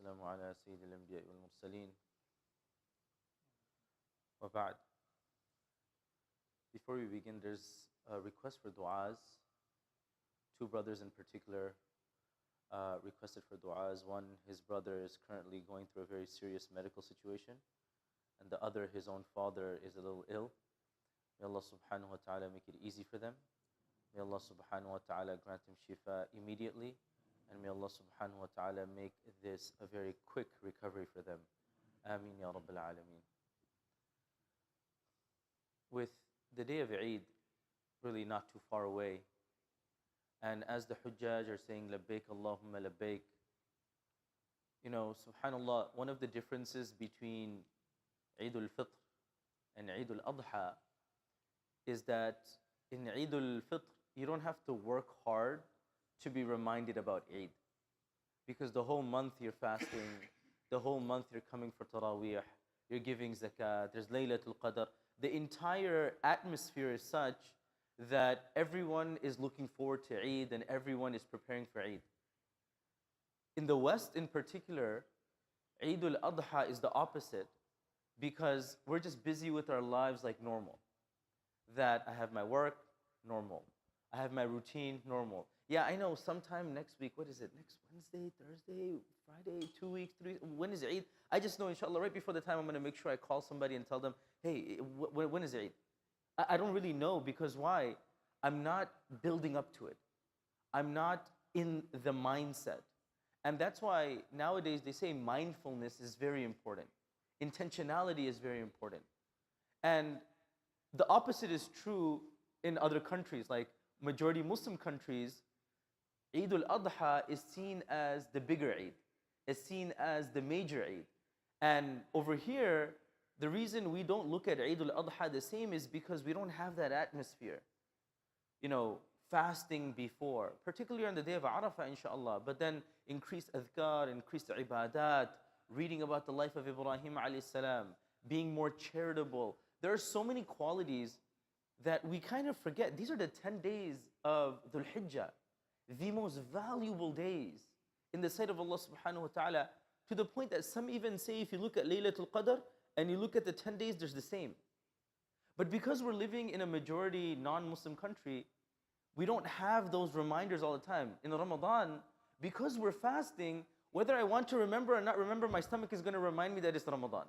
والسلام على سيد الأنبياء والمرسلين وبعد. Before we begin, there's a request for du'as. Two brothers in particular requested for du'as. One, his brother is currently going through a very serious medical situation, and the other, his own father, is a little ill. May Allah subhanahu wa ta'ala make it easy for them. May Allah subhanahu wa ta'ala grant him shifa immediately, and may Allah subhanahu wa ta'ala make this a very quick recovery for them. Ameen ya Rabbil Alameen. With the day of Eid really not too far away, and as the Hujjaj are saying, Labbaik Allahumma Labbaik, you know, subhanAllah, one of the differences between Eid-al-Fitr and Eid-al-Adha is that in Eid-al-Fitr, you don't have to work hard to be reminded about Eid. Because the whole month you're fasting, the whole month you're coming for Taraweeh, you're giving zakat, there's Laylatul Qadr. The entire atmosphere is such that everyone is looking forward to Eid and everyone is preparing for Eid. In the West in particular, Eid-al-Adha is the opposite, because we're just busy with our lives like normal. That I have my work, normal. I have my routine, normal. Yeah, I know sometime next week, what is it? Next Wednesday, Thursday, Friday, 2 weeks, 3 weeks, when is Eid? I just know, inshallah, right before the time, I'm going to make sure I call somebody and tell them, hey, when is Eid? I don't really know, because why? I'm not building up to it. I'm not in the mindset. And that's why nowadays they say mindfulness is very important. Intentionality is very important. And the opposite is true in other countries, like majority Muslim countries. Eid-al-Adha is seen as the bigger Eid. It's seen as the major Eid. And over here, the reason we don't look at Eid-al-Adha the same is because we don't have that atmosphere. You know, fasting before, particularly on the day of Arafah, inshallah, but then increased adhkar, increased ibadat, reading about the life of Ibrahim alayhi salam, being more charitable. There are so many qualities that we kind of forget. These are the 10 days of Dhul Hijjah, the most valuable days in the sight of Allah subhanahu wa ta'ala, to the point that some even say if you look at Laylatul Qadr and you look at the 10 days, there's the same. But because we're living in a majority non-Muslim country, we don't have those reminders all the time. In Ramadan, because we're fasting, whether I want to remember or not remember, my stomach is going to remind me that it's Ramadan.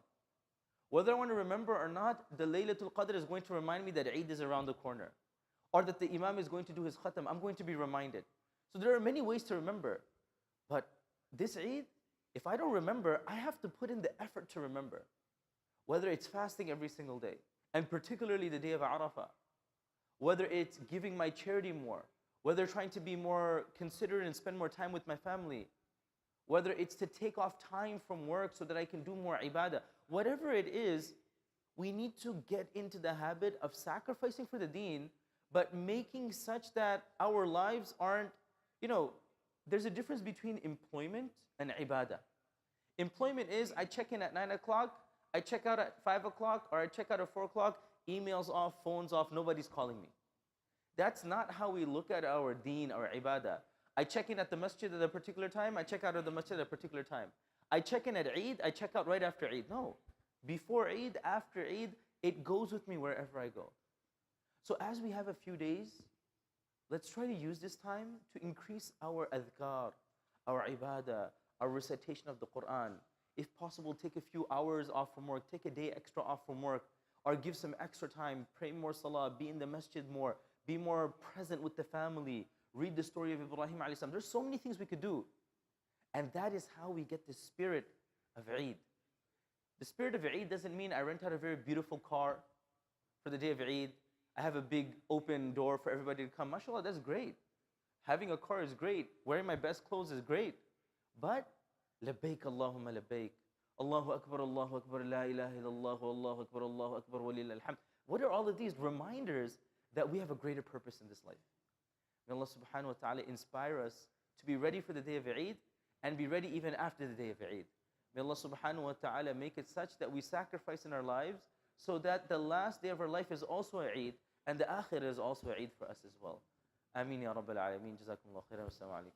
Whether I want to remember or not, the Laylatul Qadr is going to remind me that Eid is around the corner. Or that the Imam is going to do his khatam. I'm going to be reminded. So there are many ways to remember. But this Eid, if I don't remember, I have to put in the effort to remember. Whether it's fasting every single day, and particularly the day of Arafah. Whether it's giving my charity more. Whether trying to be more considerate and spend more time with my family. Whether it's to take off time from work so that I can do more ibadah. Whatever it is, we need to get into the habit of sacrificing for the deen, but making such that our lives aren't, you know, there's a difference between employment and ibadah. Employment is, I check in at 9 o'clock, I check out at 5 o'clock, or I check out at 4 o'clock, emails off, phones off, nobody's calling me. That's not how we look at our deen, our ibadah. I check in at the masjid at a particular time, I check out of the masjid at a particular time. I check in at Eid, I check out right after Eid. No. Before Eid, after Eid, it goes with me wherever I go. So as we have a few days, let's try to use this time to increase our adhkar, our ibadah, our recitation of the Quran. If possible, take a few hours off from work, take a day extra off from work, or give some extra time, pray more salah, be in the masjid more, be more present with the family, read the story of Ibrahim alayhi salam. There's so many things we could do. And that is how we get the spirit of Eid. The spirit of Eid doesn't mean I rent out a very beautiful car for the day of Eid. I have a big open door for everybody to come. MashaAllah, that's great. Having a car is great. Wearing my best clothes is great. But, Labbaik Allahumma Labbaik. Allahu Akbar, La ilaha illallah, Allahu Akbar, Walillahil hamd. What are all of these reminders that we have a greater purpose in this life? May Allah subhanahu wa ta'ala inspire us to be ready for the day of Eid and be ready even after the day of Eid. May Allah subhanahu wa ta'ala make it such that we sacrifice in our lives so that the last day of our life is also Eid and the akhirah is also Eid for us as well. Ameen ya Rabbil Alameen. Jazakumullah khairan. Wassalamu alaikum.